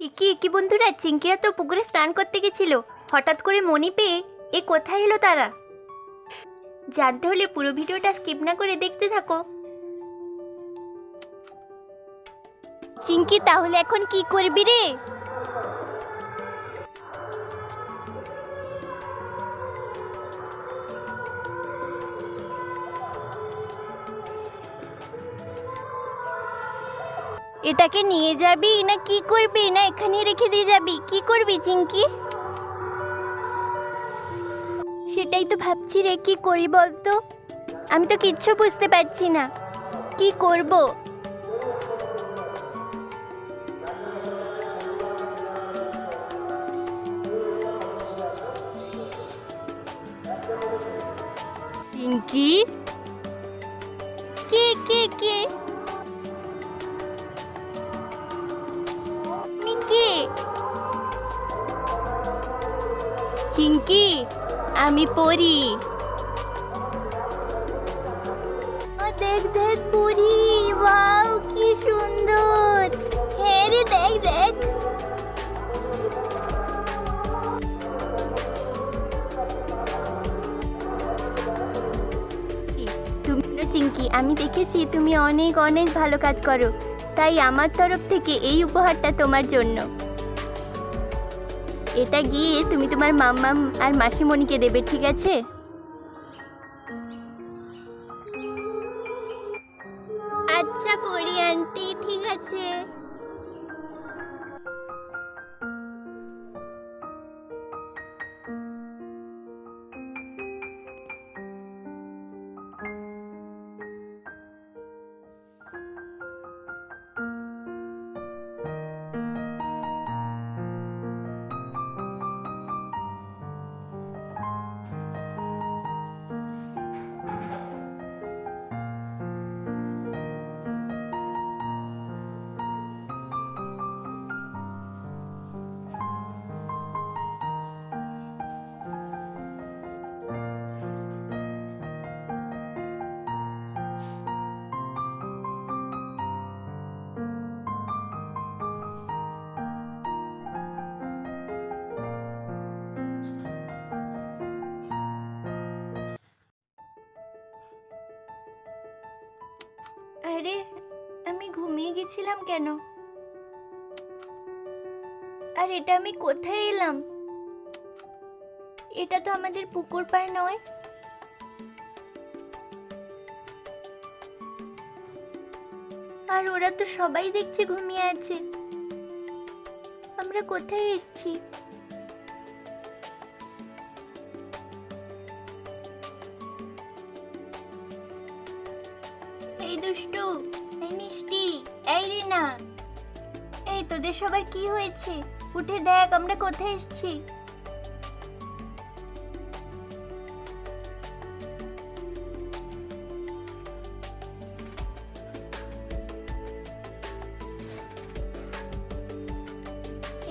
একি একি বন্ধুরা, চিঙ্কিরা তো পুকুরে স্নান করতে গেছিল। হঠাৎ করে মনে পেয়ে এ কোথায় এলো তারা? জানতে হলে পুরো ভিডিওটা স্কিপ না করে দেখতে থাকো। চিঙ্কি, তাহলে এখন কি করবি রে? এটাকে নিয়ে যাবি না কি করবি, না এখানে রেখে দিয়ে যাবি? কি করবি চিঙ্কি? সেটাই তো ভাবছি রে, কি করি বলতো? আমি তো কিচ্ছু বুঝতে পারছি না কি করব। চিঙ্কি, কে কে কে? তুমি কে? চিঙ্কি, আমি পড়ি। দেখ দেখ পড়ি, ওয়াও কি সুন্দর। হ্যাঁ রে, দেখ দেখ। তুমি চিঙ্কি, আমি দেখেছি তুমি অনেক অনেক ভালো কাজ করো, তাই আমার তরফ থেকে এই উপহারটা তোমার জন্য। এটা গিয়ে তুমি তোমার মাম্মাম আর মাসিমণিকে দেবে, ঠিক আছে? আচ্ছা পরি আন্টি, ঠিক আছে। আরে, আমি ঘুমিয়ে গেছিলাম কেন? আর এটা আমি কোথায় এলাম? এটা তো আমাদের পুকুর পাড় নয়। আর ওরা তো সবাই দেখছি ঘুমিয়ে আছে। আমরা কোথায় এসেছি? এই দুষ্টু, এই মিষ্টি, এই রিনা, এই তোদের সবার কি হয়েছে? উঠে দেখ আমরা কোথায় এসেছি।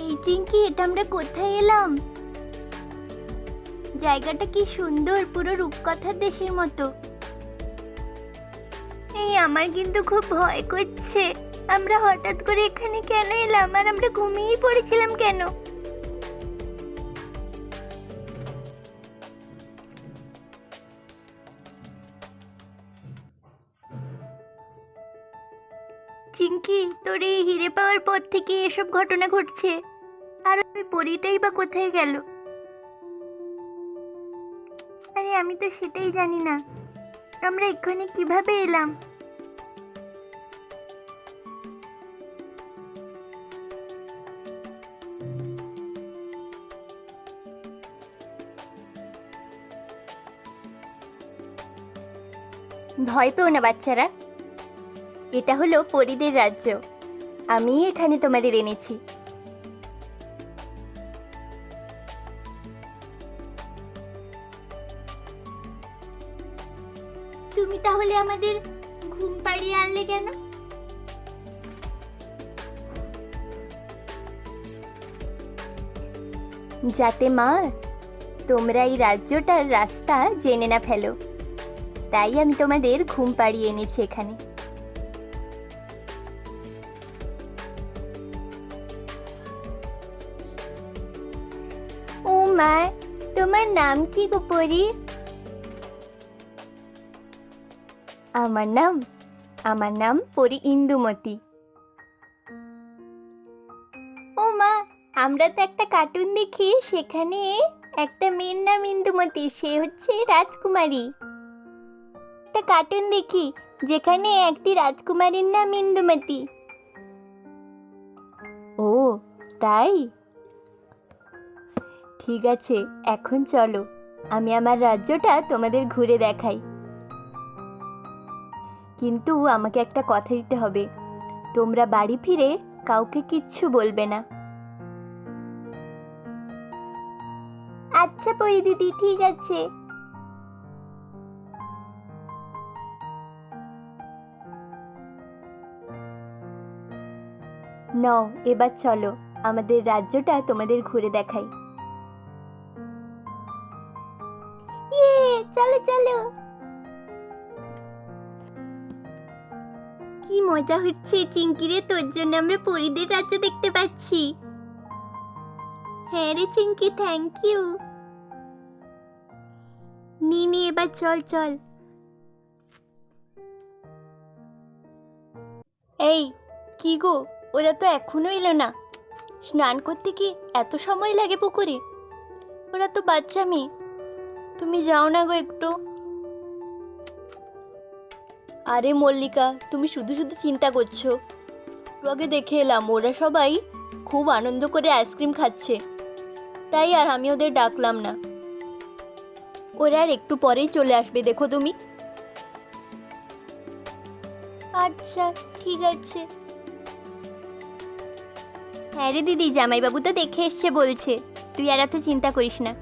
এই চিঙ্কি, এটা আমরা কোথায় এলাম? জায়গাটা কি সুন্দর, পুরো রূপকথার দেশের মতো। এই আমার কিন্তু খুব ভয় করছে। আমরা হঠাৎ করে এখানে কেন এলাম? আর আমরা ঘুমিয়েই পড়েছিলাম কেন? চিঙ্কি, তোর এই হিরে পাওয়ার পর থেকে এসব ঘটনা ঘটছে। আর ওই পরীটাই বা কোথায় গেল? আরে আমি তো সেটাই জানি না, আমরা এখানে কিভাবে এলাম? ভয় পেও না বাচ্চারা, এটা হলো পরীদের রাজ্য। আমি এখানে তোমাদের এনেছি। তুমি তাহলে আমাদের ঘুম পাড়িয়ে আনলে কেন? যাতে মা তোমরা এই রাজ্যটার রাস্তা জেনে না ফেলো, তাই আমি তোমাদের ঘুম পাড়িয়ে এনেছি এখানে। মা, তোমার নাম কি গো পরি? আমার নাম পরি ইন্দুমতি। ও মা, আমরা তো একটা কার্টুন দেখি, সেখানে একটা মেয়ের নাম ইন্দুমতি, সে হচ্ছে রাজকুমারী। একটা কার্টুন দেখি যেখানে একটি রাজকুমারীর নাম ইন্দুমতি। ও তাই, ঠিক আছে, এখন চলো আমি আমার রাজ্যটা তোমাদের ঘুরে দেখাই। কিন্তু আমাকে একটা কথা দিতে হবে, তোমরা বাড়ি ফিরে কাউকে কিচ্ছু বলবে না। আচ্ছা পরি দিদি, ঠিক আছে। নাও এবার চলো আমাদের রাজ্যটা তোমাদের ঘুরে দেখাই। চলো চলো। কি মজা হচ্ছে চিঙ্কিরে, তোর জন্য আমরা পরীদের রাজ্য দেখতে পাচ্ছি। হ্যাঁ রে চিঙ্কি, থ্যাংক ইউ। নি এবার চল চল। এই কি গো, ওরা তো এখনো এলো না। স্নান করতে কি এত সময় লাগে পুকুরে? ওরা তো বাচ্চা মেয়ে, তুমি যাও না গো একটু। আরে মল্লিকা, তুমি শুধু শুধু চিন্তা করছো। আগে দেখে এলাম ওরা সবাই খুব আনন্দ করে আইসক্রিম খাচ্ছে, তাই আর আমি ওদের ডাকলাম না। ওরা আর একটু পরেই চলে আসবে, দেখো তুমি। আচ্ছা ঠিক আছে। হ্যাঁ রে দিদি, জামাইবাবু তো দেখে এসছে বলছে, তুই আর এত চিন্তা করিস না।